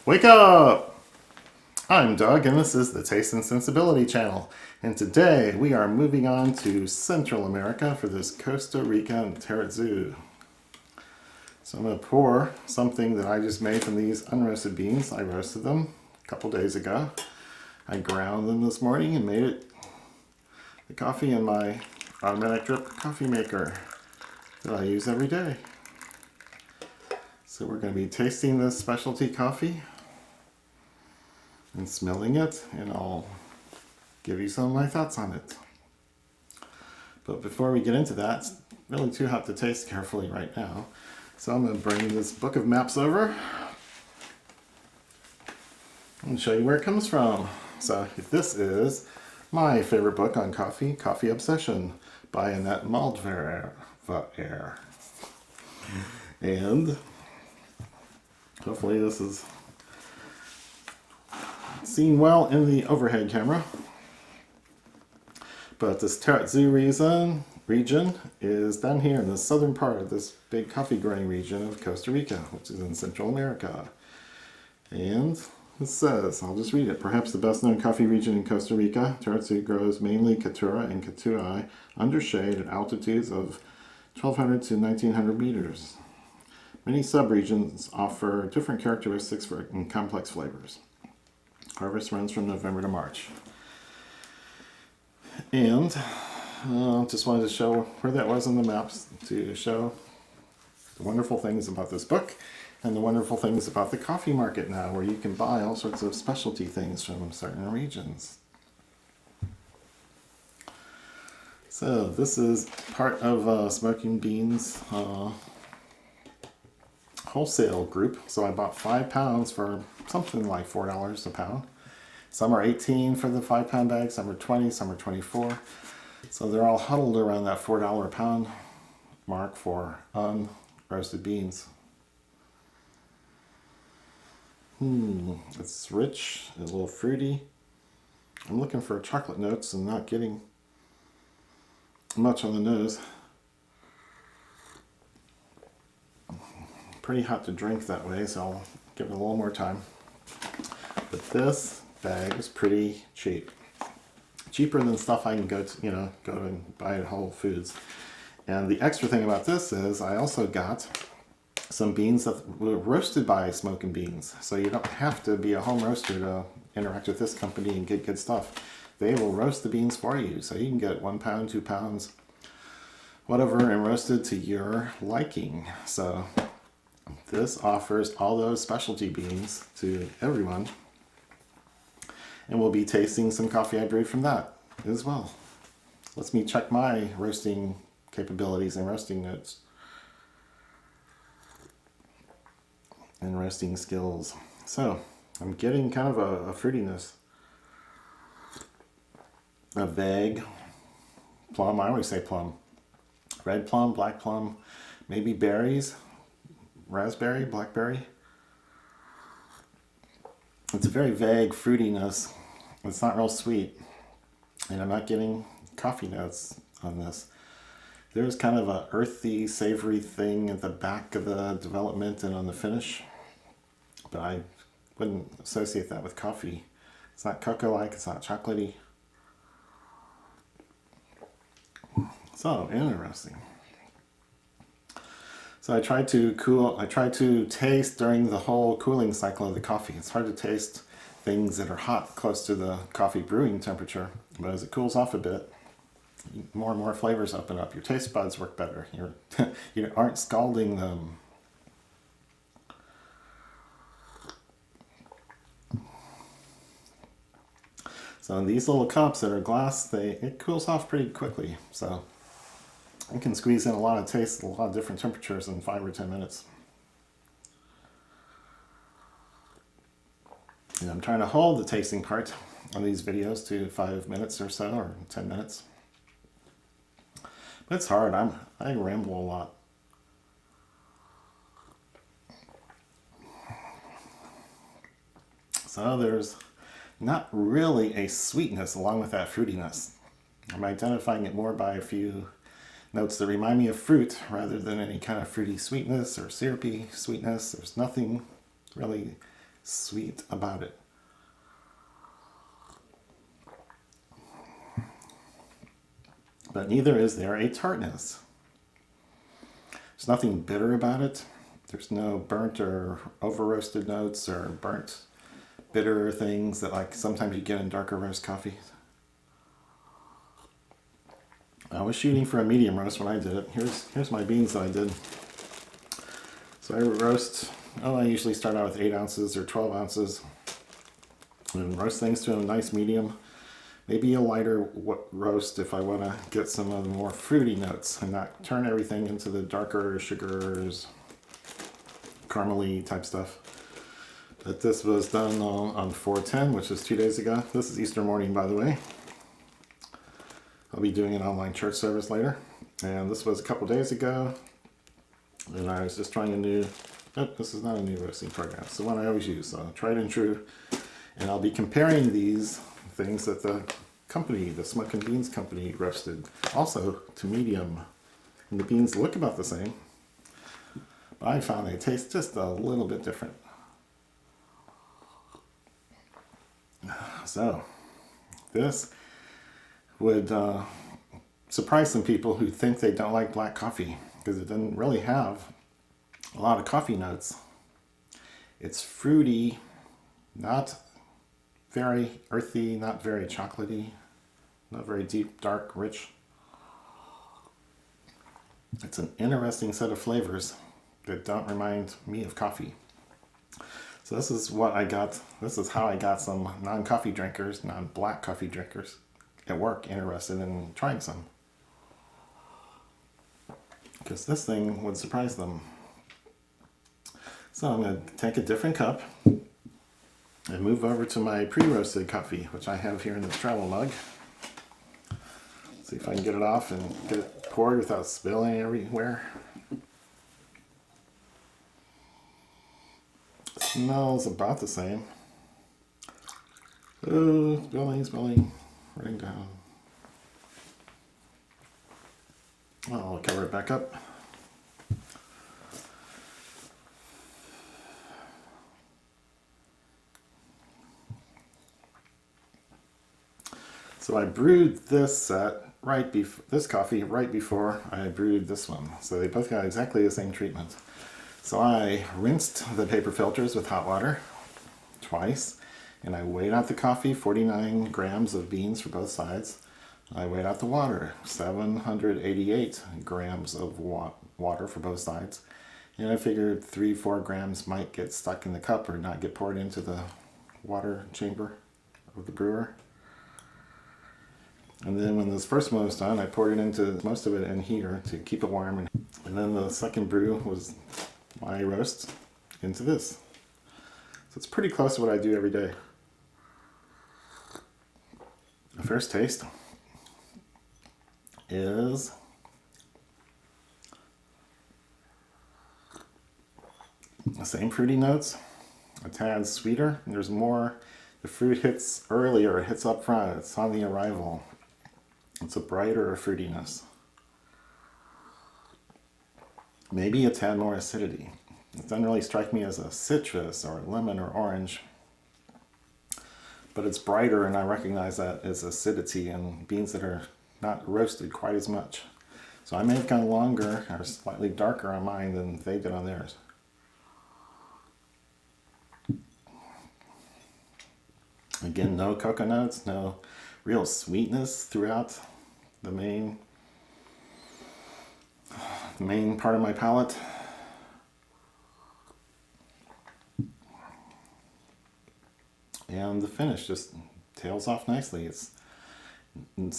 Wake up! I'm Doug and this is the Taste and Sensibility channel. And today we are moving on to Central America for this Costa Rican Tarrazu. So I'm going to pour something that I just made from these unroasted beans. I roasted them a couple days ago. I ground them this morning and made it the coffee in my automatic drip coffee maker that I use every day. So we're going to be tasting this specialty coffee and smelling it, and I'll give you some of my thoughts on it. But before we get into that, it's really too hot to taste carefully right now. So I'm going to bring this book of maps over and show you where it comes from. So this is my favorite book on coffee, Coffee Obsession by Annette Maldver. And hopefully this is seen well in the overhead camera. But this Tarrazu region is down here in the southern part of this big coffee growing region of Costa Rica, which is in Central America. And it says, I'll just read it, perhaps the best known coffee region in Costa Rica, Tarrazu grows mainly Caturra and Catuai under shade at altitudes of 1200 to 1900 meters. Many subregions offer different characteristics and complex flavors. Harvest runs from November to March. And just wanted to show where that was on the maps to show the wonderful things about this book and the wonderful things about the coffee market now, where you can buy all sorts of specialty things from certain regions. So this is part of Smokin Beans wholesale group. So I bought 5 pounds for something like $4 a pound. Some are 18 for the 5-pound bag, some are 20, some are 24. So they're all huddled around that $4 a pound mark for unroasted beans. It's rich, a little fruity. I'm looking for chocolate notes and not getting much on the nose. Pretty hot to drink that way, so I'll give it a little more time. But this bag is pretty cheap. Cheaper than stuff I can go and buy at Whole Foods. And the extra thing about this is I also got some beans that were roasted by Smokin Beans. So you don't have to be a home roaster to interact with this company and get good stuff. They will roast the beans for you. So you can get 1 pound, 2 pounds, whatever, and roasted to your liking. So this offers all those specialty beans to everyone. And we'll be tasting some coffee I brewed from that as well. Let's me check my roasting capabilities and roasting notes. And roasting skills. So I'm getting kind of a fruitiness. A vague plum, I always say plum. Red plum, black plum, maybe berries, raspberry, blackberry. It's a very vague fruitiness. It's not real sweet. And I'm not getting coffee notes on this. There's kind of a earthy, savory thing at the back of the development and on the finish. But I wouldn't associate that with coffee. It's not cocoa-like, it's not chocolatey. So, interesting. So I tried to taste during the whole cooling cycle of the coffee. It's hard to taste things that are hot close to the coffee brewing temperature, but as it cools off a bit, more and more flavors open up. Your taste buds work better. You aren't scalding them. So in these little cups that are glass, it cools off pretty quickly. So you can squeeze in a lot of taste, a lot of different temperatures in 5 or 10 minutes. And I'm trying to hold the tasting part on these videos to 5 minutes or so, or 10 minutes. But it's hard. I ramble a lot. So there's not really a sweetness along with that fruitiness. I'm identifying it more by a few notes that remind me of fruit rather than any kind of fruity sweetness or syrupy sweetness. There's nothing really sweet about it. But neither is there a tartness. There's nothing bitter about it. There's no burnt or over-roasted notes or burnt bitter things that like sometimes you get in darker roast coffee. I was shooting for a medium roast when I did it. Here's my beans that I did. So I roast, I usually start out with 8 ounces or 12 ounces and roast things to a nice medium. Maybe a lighter roast if I want to get some of the more fruity notes and not turn everything into the darker sugars, caramely type stuff. But this was done on 4/10, which is 2 days ago. This is Easter morning, by the way. I'll be doing an online church service later. And this was a couple days ago. And I was just trying a new, this is not a new roasting program. It's the one I always use, so tried and true. And I'll be comparing these things that the company, the Smokin Beans company, roasted also to medium. And the beans look about the same, but I found they taste just a little bit different. So this would surprise some people who think they don't like black coffee because it doesn't really have a lot of coffee notes. It's fruity, not very earthy, not very chocolatey, not very deep, dark, rich. It's an interesting set of flavors that don't remind me of coffee. So this is what I got. This is how I got some non-coffee drinkers, non-black coffee drinkers at work interested in trying some. Because this thing would surprise them. So I'm going to take a different cup and move over to my pre-roasted coffee, which I have here in the travel mug. See if I can get it off and get it poured without spilling everywhere. Smells about the same. Oh, spilling, running down. I'll cover it back up. So I brewed this this coffee right before I brewed this one. So they both got exactly the same treatment. So I rinsed the paper filters with hot water twice, and I weighed out the coffee, 49 grams of beans for both sides. I weighed out the water, 788 grams of water for both sides. And I figured 3-4 grams might get stuck in the cup or not get poured into the water chamber of the brewer. And then when this first one was done, I poured it into most of it in here to keep it warm. And then the second brew was my roast into this. So it's pretty close to what I do every day. The first taste is the same fruity notes, a tad sweeter. There's more, the fruit hits earlier, it hits up front, it's on the arrival. It's a brighter fruitiness. Maybe a tad more acidity. It doesn't really strike me as a citrus or lemon or orange, but it's brighter, and I recognize that as acidity in beans that are not roasted quite as much. So I may have gone longer or slightly darker on mine than they did on theirs. Again, no coconuts, no real sweetness throughout the main part of my palate. And the finish just tails off nicely. It's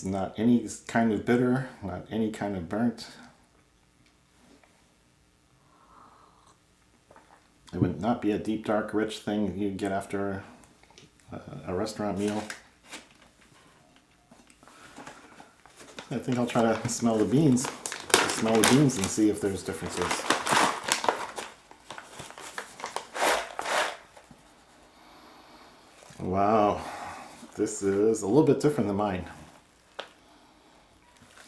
not any kind of bitter, not any kind of burnt. It would not be a deep, dark, rich thing you get after a restaurant meal. I think I'll try to smell the beans. And see if there's differences. Wow, this is a little bit different than mine.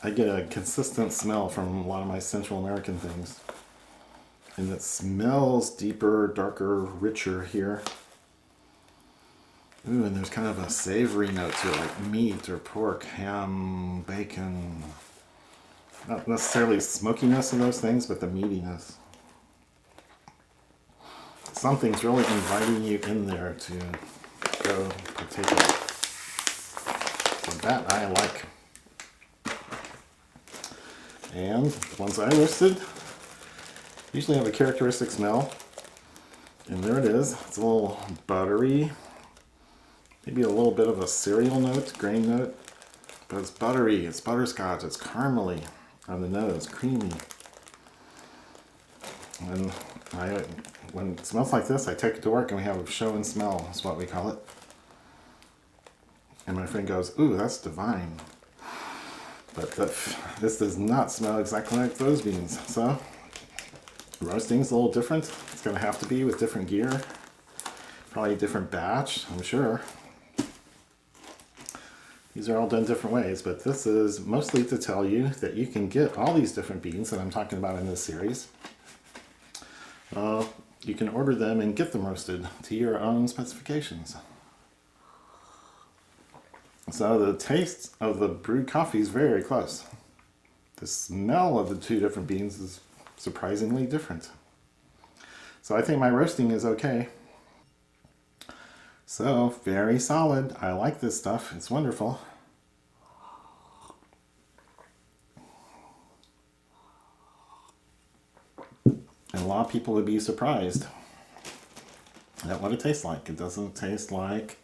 I get a consistent smell from a lot of my Central American things. And it smells deeper, darker, richer here. Ooh, and there's kind of a savory note to it, like meat or pork, ham, bacon. Not necessarily smokiness of those things, but the meatiness. Something's really inviting you in there to go partake of it. So that I like. And the ones I listed usually have a characteristic smell. And there it is. It's a little buttery. Maybe a little bit of a cereal note, grain note. But it's buttery, it's butterscotch, it's caramely on the nose, creamy. And when it smells like this, I take it to work and we have a show and smell, is what we call it. And my friend goes, ooh, that's divine. But this does not smell exactly like those beans. So, roasting's a little different. It's going to have to be with different gear. Probably a different batch, I'm sure. These are all done different ways, but this is mostly to tell you that you can get all these different beans that I'm talking about in this series. You can order them and get them roasted to your own specifications. So the taste of the brewed coffee is very close. The smell of the two different beans is surprisingly different. So I think my roasting is okay. So very solid. I like this stuff. It's wonderful. And a lot of people would be surprised at what it tastes like. It doesn't taste like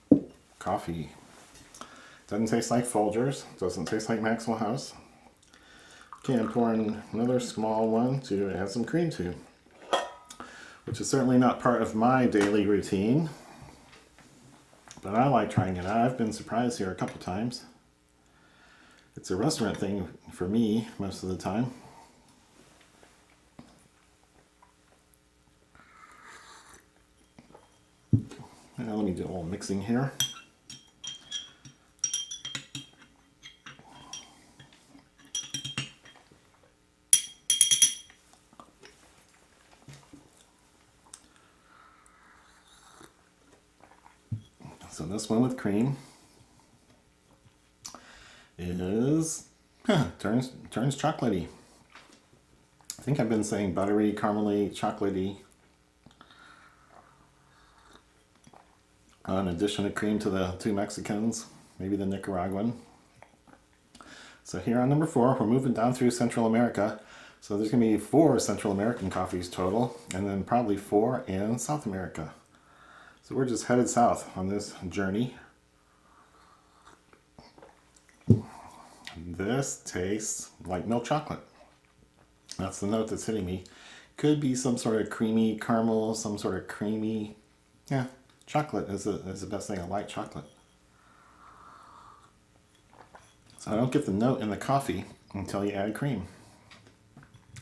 coffee. It doesn't taste like Folgers. It doesn't taste like Maxwell House. Okay, I'm pouring another small one to add some cream to, which is certainly not part of my daily routine. But I like trying it out. I've been surprised here a couple times. It's a restaurant thing for me most of the time. Now let me do a little mixing here. So this one with cream is turns chocolatey. I think I've been saying buttery, caramely, chocolatey. In addition to cream to the two Mexicans, maybe the Nicaraguan. So here on number 4, we're moving down through Central America. So there's going to be 4 Central American coffees total, and then probably 4 in South America. So we're just headed south on this journey. This tastes like milk chocolate. That's the note that's hitting me. Could be some sort of creamy caramel, some sort of creamy, chocolate is the best thing. I like chocolate. So I don't get the note in the coffee until you add cream.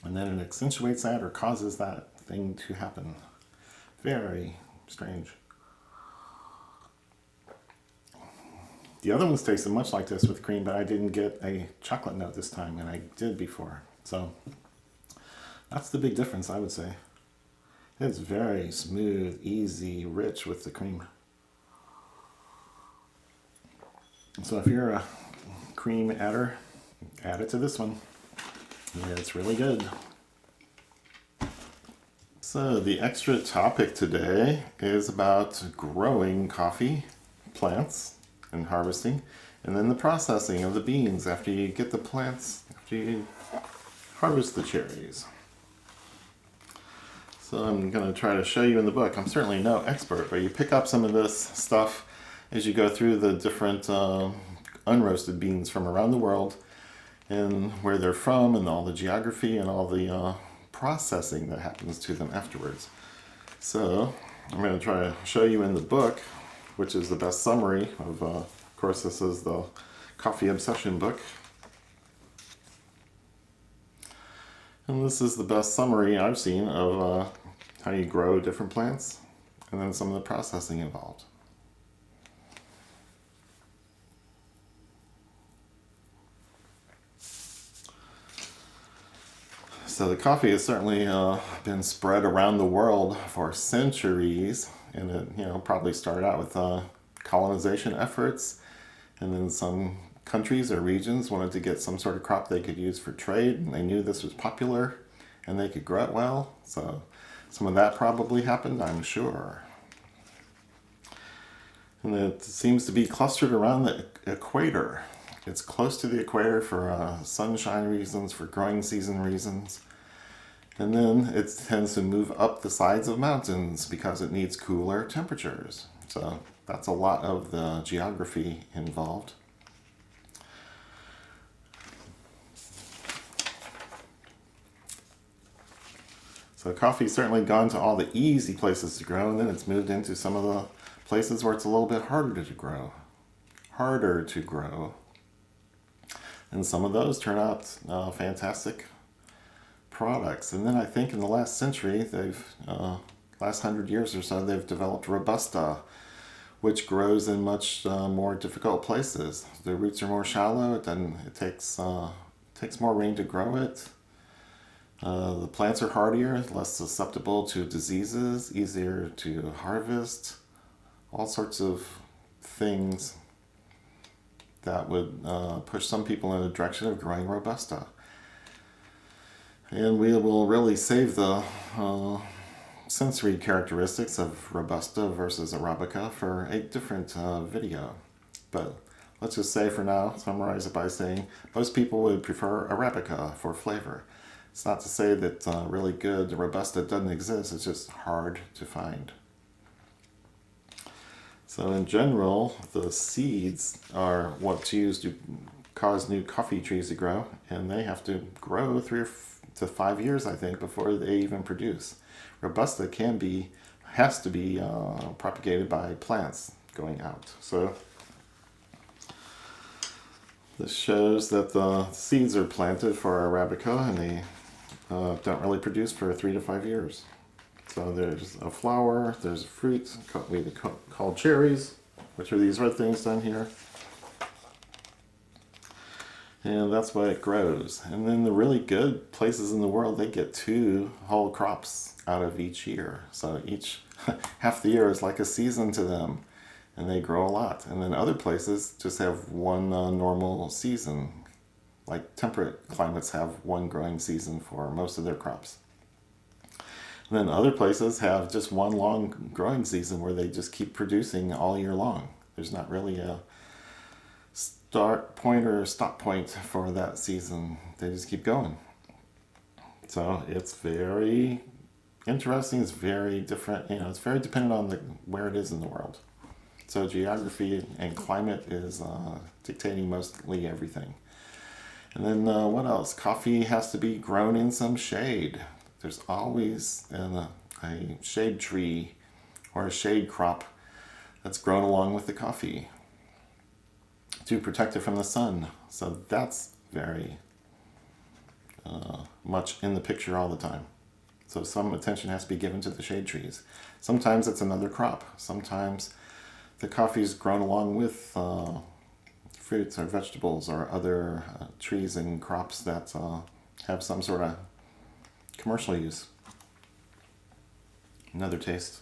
And then it accentuates that or causes that thing to happen. Very strange. The other ones tasted much like this with cream, but I didn't get a chocolate note this time, and I did before. So that's the big difference, I would say. It's very smooth, easy, rich with the cream. So if you're a cream adder, add it to this one. Yeah, it's really good. So the extra topic today is about growing coffee plants and harvesting, and then the processing of the beans after you get the plants, after you harvest the cherries. So I'm going to try to show you in the book. I'm certainly no expert, but you pick up some of this stuff as you go through the different unroasted beans from around the world and where they're from and all the geography and all the processing that happens to them afterwards. So I'm going to try to show you in the book, which is the best summary of course, this is the Coffee Obsession book. And this is the best summary I've seen of how you grow different plants and then some of the processing involved. So the coffee has certainly been spread around the world for centuries, and it probably started out with colonization efforts, and then some countries or regions wanted to get some sort of crop they could use for trade, and they knew this was popular and they could grow it well. So some of that probably happened, I'm sure. And it seems to be clustered around the equator. It's close to the equator for sunshine reasons, for growing season reasons. And then it tends to move up the sides of mountains because it needs cooler temperatures. So that's a lot of the geography involved. So coffee's certainly gone to all the easy places to grow, and then it's moved into some of the places where it's a little bit harder to grow. And some of those turn out fantastic products. And then I think in the last century, last 100 years or so, they've developed Robusta, which grows in much more difficult places. The roots are more shallow. It takes more rain to grow it. The plants are hardier, less susceptible to diseases, easier to harvest. All sorts of things that would push some people in the direction of growing Robusta. And we will really save the sensory characteristics of Robusta versus Arabica for a different video. But let's just say for now, summarize it by saying most people would prefer Arabica for flavor. It's not to say that really good Robusta doesn't exist, it's just hard to find. So in general, the seeds are what's used to cause new coffee trees to grow, and they have to grow 3 to 5 years, I think, before they even produce. Robusta has to be propagated by plants going out. So this shows that the seeds are planted for Arabica, and they don't really produce for 3 to 5 years. So there's a flower, there's a fruit called cherries, which are these red things down here. And that's why it grows. And then the really good places in the world, they get 2 whole crops out of each year. So half the year is like a season to them, and they grow a lot. And then other places just have one normal season. Like temperate climates have one growing season for most of their crops. And then other places have just one long growing season where they just keep producing all year long. There's not really a start point or stop point for that season. They just keep going. So it's very interesting. It's very different. It's very dependent on where it is in the world. So geography and climate is dictating mostly everything. And then what else? Coffee has to be grown in some shade. There's always a shade tree or a shade crop that's grown along with the coffee to protect it from the sun. So that's very much in the picture all the time. So some attention has to be given to the shade trees. Sometimes it's another crop. Sometimes the coffee is grown along with fruits or vegetables or other trees and crops that have some sort of commercial use. Another taste.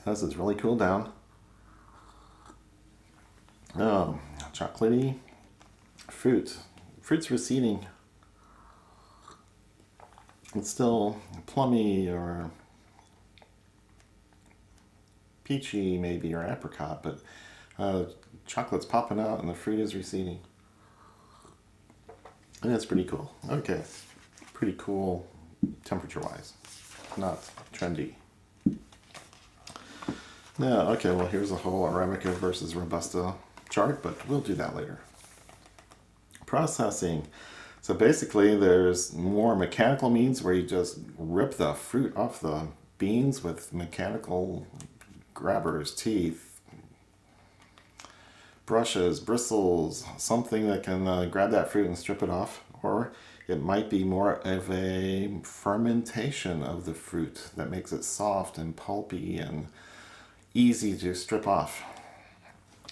This is really cooled down. Oh, chocolatey fruit. Fruit's receding. It's still plummy or peachy maybe, or apricot, but chocolate's popping out and the fruit is receding. And that's pretty cool. Okay, pretty cool temperature-wise, not trendy. Yeah, okay, well here's a whole Arabica versus Robusta chart, but we'll do that later. Processing. So basically there's more mechanical means where you just rip the fruit off the beans with mechanical grabbers, teeth, brushes, bristles, something that can grab that fruit and strip it off. Or it might be more of a fermentation of the fruit that makes it soft and pulpy and easy to strip off.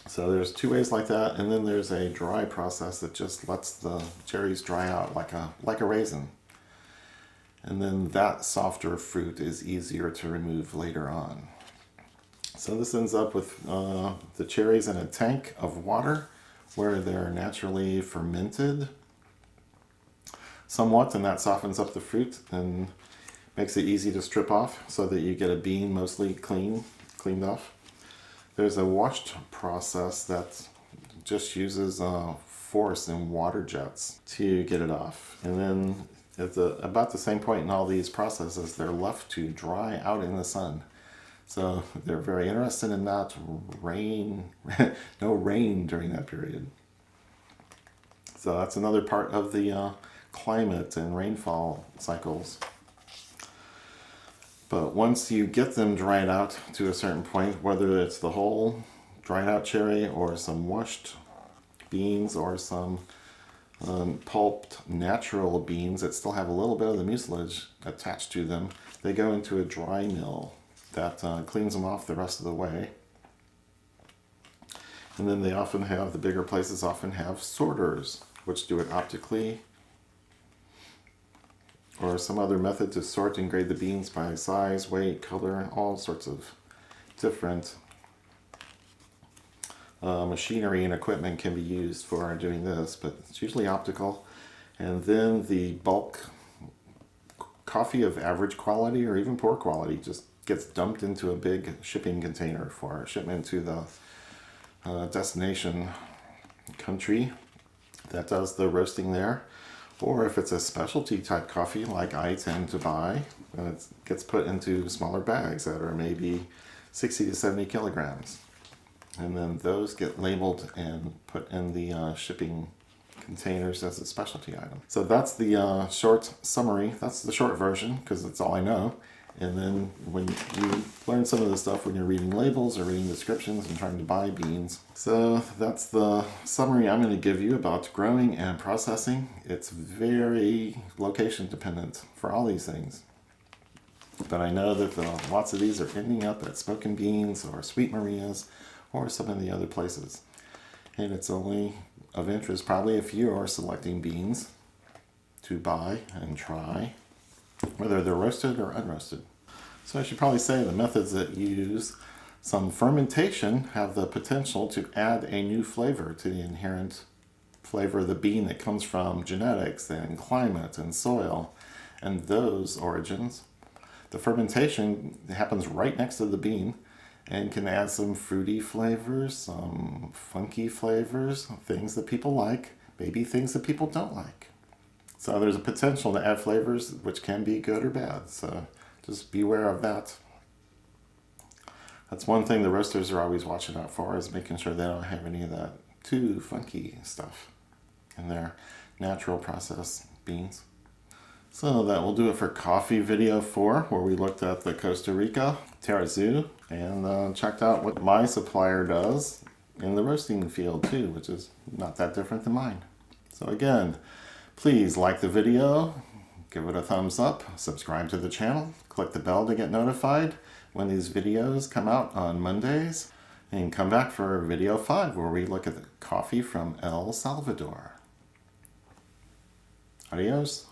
So there's 2 ways like that, and then there's a dry process that just lets the cherries dry out like a raisin. And then that softer fruit is easier to remove later on. So this ends up with the cherries in a tank of water where they're naturally fermented somewhat, and that softens up the fruit and makes it easy to strip off so that you get a bean mostly cleaned off. There's a washed process that just uses force in water jets to get it off. And then at about the same point in all these processes, they're left to dry out in the sun. So they're very interested in not rain, no rain during that period. So that's another part of the climate and rainfall cycles. But once you get them dried out to a certain point, whether it's the whole dried out cherry or some washed beans or some pulped natural beans that still have a little bit of the mucilage attached to them, they go into a dry mill that cleans them off the rest of the way. And then they often have, the bigger places often have sorters, which do it optically, or some other method to sort and grade the beans by size, weight, color, all sorts of different machinery and equipment can be used for doing this, but it's usually optical. And then the bulk coffee of average quality or even poor quality just gets dumped into a big shipping container for shipment to the destination country that does the roasting there. Or if it's a specialty type coffee like I tend to buy, then it gets put into smaller bags that are maybe 60 to 70 kilograms. And then those get labeled and put in the shipping containers as a specialty item. So that's the short summary. That's the short version because that's all I know. And then when you learn some of the stuff when you're reading labels or reading descriptions and trying to buy beans. So that's the summary I'm going to give you about growing and processing. It's very location dependent for all these things. But I know that lots of these are ending up at Smokin beans or Sweet Maria's or some of the other places. And it's only of interest probably if you are selecting beans to buy and try, whether they're roasted or unroasted. So I should probably say the methods that use some fermentation have the potential to add a new flavor to the inherent flavor of the bean that comes from genetics and climate and soil and those origins. The fermentation happens right next to the bean and can add some fruity flavors, some funky flavors, things that people like, maybe things that people don't like. So there's a potential to add flavors which can be good or bad. So just beware of that. That's one thing the roasters are always watching out for, is making sure they don't have any of that too funky stuff in their natural processed beans. So that will do it for coffee video 4, where we looked at the Costa Rica Tarrazu and checked out what my supplier does in the roasting field too, which is not that different than mine. So again, please like the video, give it a thumbs up, subscribe to the channel, click the bell to get notified when these videos come out on Mondays, and come back for video 5 where we look at the coffee from El Salvador. Adios.